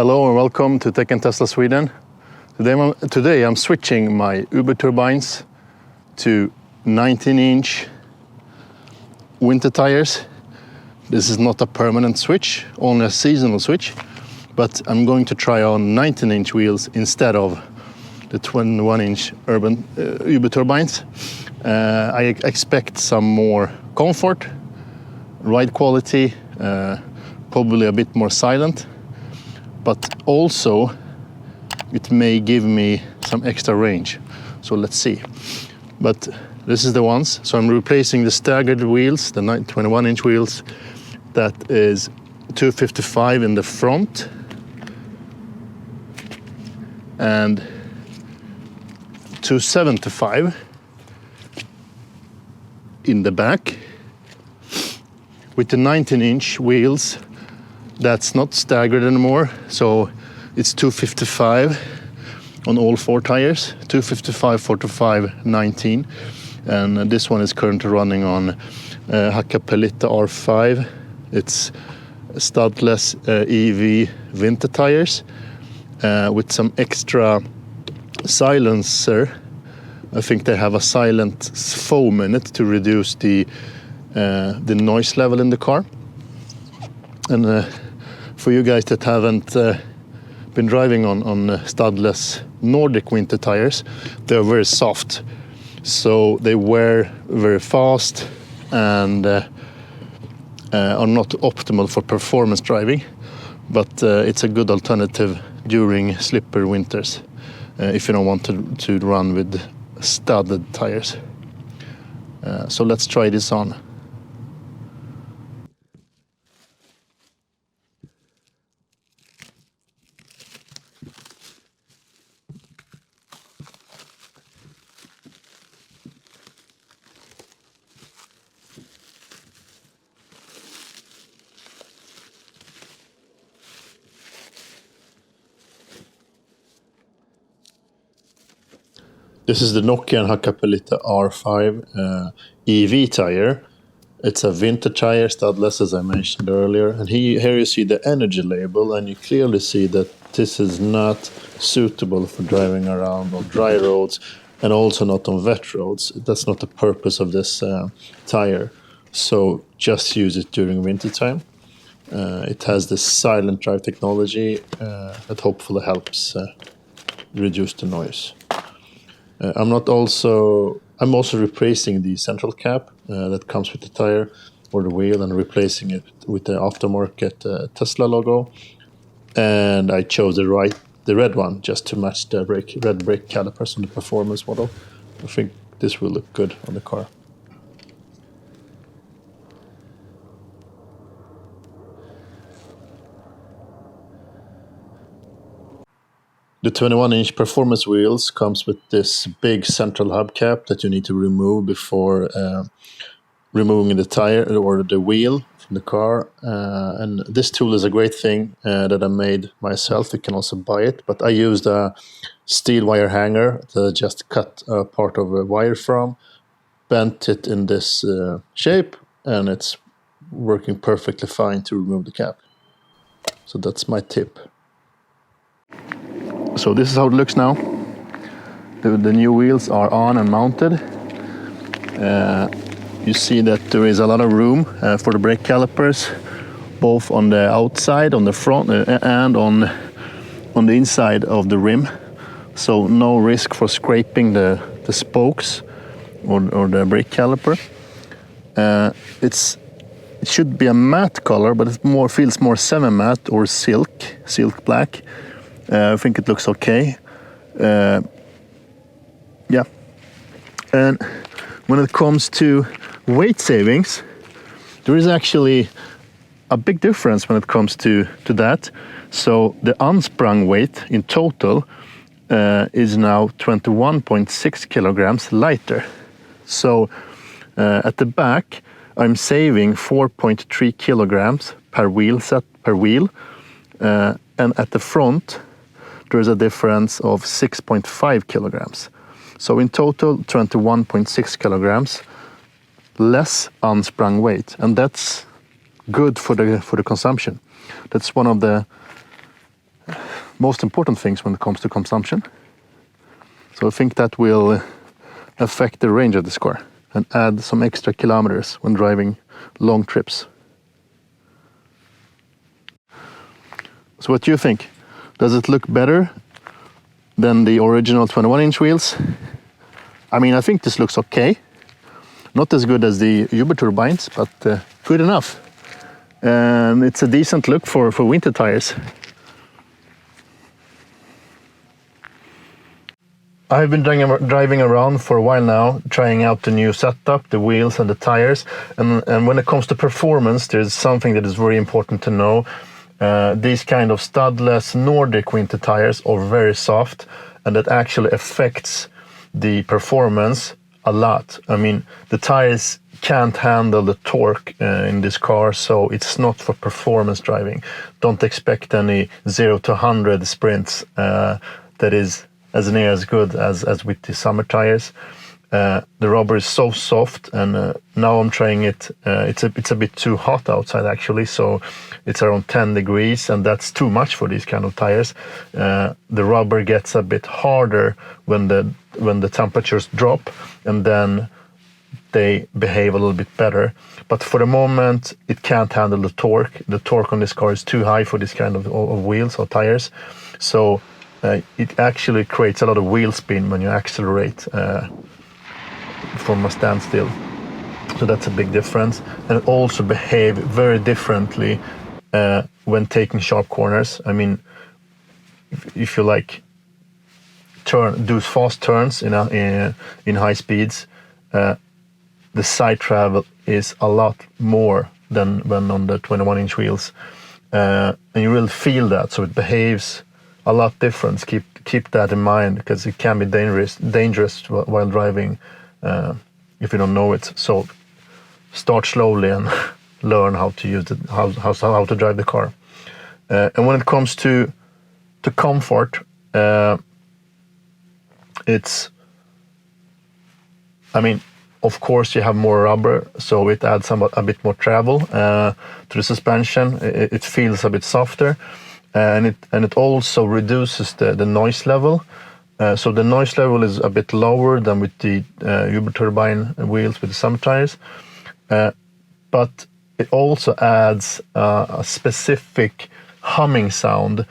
Hello and welcome to Tech and Tesla Sweden. Today I'm switching my Überturbines to 19-inch winter tires. This is not a permanent switch, only a seasonal switch, but I'm going to try on 19-inch wheels instead of the 21-inch urban Überturbines. I expect some more comfort, ride quality, probably a bit more silent, but also it may give me some extra range. So let's see. But this is the ones. So I'm replacing the staggered wheels, the 21-inch wheels. That is 255 in the front and 275 in the back. With the 19-inch wheels, that's not staggered anymore, so it's 255 on all four tires, 255, 45, 19, and this one is currently running on Hakkapeliitta R5. It's studless EV winter tires with some extra silencer. I think they have a silent foam in it to reduce the noise level in the car. And for you guys that haven't been driving on studless Nordic winter tires, they're very soft, so they wear very fast and are not optimal for performance driving, but it's a good alternative during slippery winters if you don't want to run with studded tires. So let's try this on. This is the Nokian Hakkapeliitta R5 EV tire. It's a winter tire, studless, as I mentioned earlier. And here you see the energy label, and you clearly see that this is not suitable for driving around on dry roads and also not on wet roads. That's not the purpose of this tire. So just use it during winter time. It has this silent drive technology that hopefully helps reduce the noise. I'm also replacing the central cap that comes with the tire or the wheel, and replacing it with the aftermarket Tesla logo. And I chose the red one just to match the red brake calipers on the performance model. I think this will look good on the car. The 21-inch performance wheels comes with this big central hubcap that you need to remove before removing the tire or the wheel from the car. And this tool is a great thing that I made myself. You can also buy it, but I used a steel wire hanger to just cut a part of a wire from, bent it in this shape, and it's working perfectly fine to remove the cap. So that's my tip. So this is how it looks now. The new wheels are on and mounted. You see that there is a lot of room for the brake calipers, both on the outside, on the front, and on the inside of the rim. So no risk for scraping the spokes or the brake caliper. It should be a matte color, but it feels more semi-matte or silk black. I think it looks okay. Yeah. And when it comes to weight savings, there is actually a big difference when it comes to that. So the unsprung weight in total is now 21.6 kilograms lighter. So at the back, I'm saving 4.3 kilograms per wheel set per wheel. And at the front, there's a difference of 6.5 kilograms. So in total, 21.6 kilograms less unsprung weight, and that's good for the consumption. That's one of the most important things when it comes to consumption. So I think that will affect the range of this car and add some extra kilometers when driving long trips. So what do you think? Does it look better than the original 21-inch wheels? I mean, I think this looks okay. Not as good as the Überturbines, but good enough. And it's a decent look for winter tires. I've been driving around for a while now, trying out the new setup, the wheels and the tires. And when it comes to performance, there's something that is very important to know. These kind of studless Nordic winter tires are very soft, and that actually affects the performance a lot. I mean, the tires can't handle the torque in this car, so it's not for performance driving. Don't expect any 0 to 100 sprints that is as near as good as with the summer tires. The rubber is so soft, and now I'm trying it. It's a bit too hot outside actually, so it's around 10 degrees, and that's too much for these kind of tires. The rubber gets a bit harder when the temperatures drop, and then they behave a little bit better. But for the moment, it can't handle the torque. The torque on this car is too high for this kind of wheels or tires. So it actually creates a lot of wheel spin when you accelerate from a standstill. So that's a big difference. And it also behaves very differently when taking sharp corners. I mean, if you like do fast turns in high speeds, the side travel is a lot more than when on the 21-inch wheels, and you will feel that. So it behaves a lot different. Keep that in mind, because it can be dangerous while driving if you don't know it. So start slowly and learn how to use it, how to drive the car. And when it comes to comfort, of course you have more rubber, so it adds a bit more travel to the suspension. It feels a bit softer, and it also reduces the noise level. So the noise level is a bit lower than with the Überturbine wheels with the summer tires, but it also adds a specific humming sound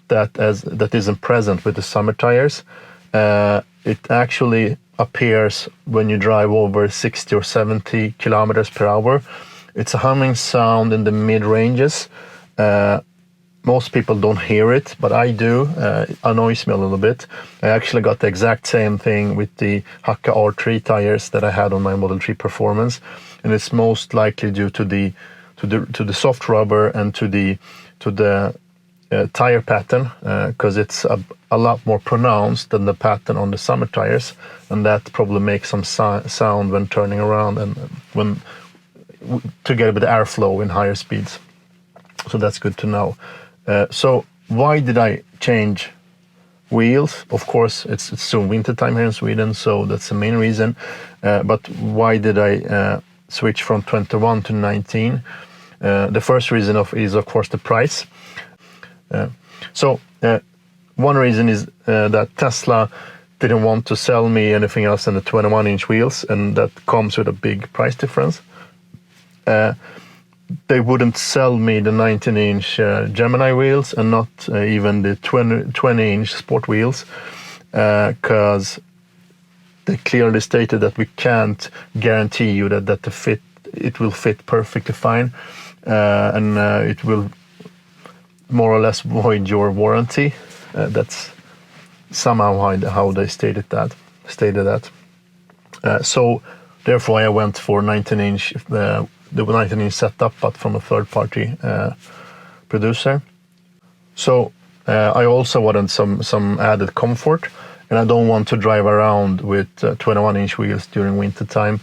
that isn't present with the summer tires. It actually appears when you drive over 60 or 70 kilometers per hour. It's a humming sound in the mid ranges. Most people don't hear it, but I do. It annoys me a little bit. I actually got the exact same thing with the Hakka R3 tires that I had on my Model 3 Performance, and it's most likely due to the soft rubber and to the tire pattern, because it's a lot more pronounced than the pattern on the summer tires, and that probably makes some sound when turning around and when together with the airflow in higher speeds. So that's good to know. So why did I change wheels? Of course, it's soon winter time here in Sweden, so that's the main reason. But why did I switch from 21 to 19? The first reason is of course the price. One reason is that Tesla didn't want to sell me anything else than the 21-inch wheels, and that comes with a big price difference. They wouldn't sell me the 19-inch Gemini wheels, and not even the 20-inch sport wheels, because they clearly stated that we can't guarantee you that it will fit perfectly fine, and it will more or less void your warranty. That's somehow how they stated that. So therefore I went for 19-inch, the 19-inch setup, but from a third-party producer. So I also wanted some added comfort, and I don't want to drive around with 21-inch wheels during winter time.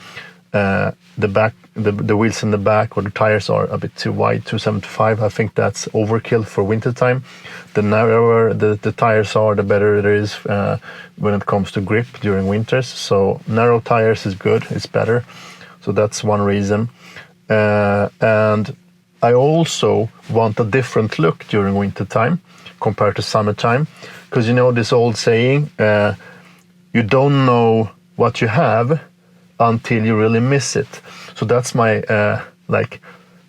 The wheels in the back, or the tires, are a bit too wide, 275. I think that's overkill for winter time. The narrower the tires are, the better it is when it comes to grip during winters. So narrow tires is good, it's better. So that's one reason. And I also want a different look during winter time, compared to summertime. Because you know this old saying, you don't know what you have until you really miss it. So that's my like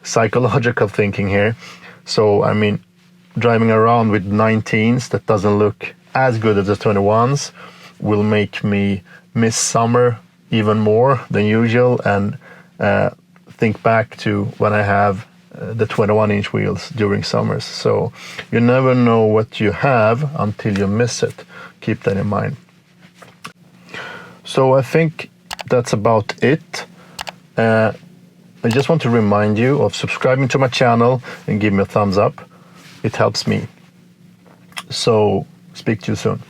psychological thinking here. So I mean, driving around with 19s that doesn't look as good as the 21s will make me miss summer even more than usual, and think back to when I have the 21-inch wheels during summers. So you never know what you have until you miss it. Keep that in mind. So I think that's about it. I just want to remind you of subscribing to my channel and give me a thumbs up. It helps me. So speak to you soon.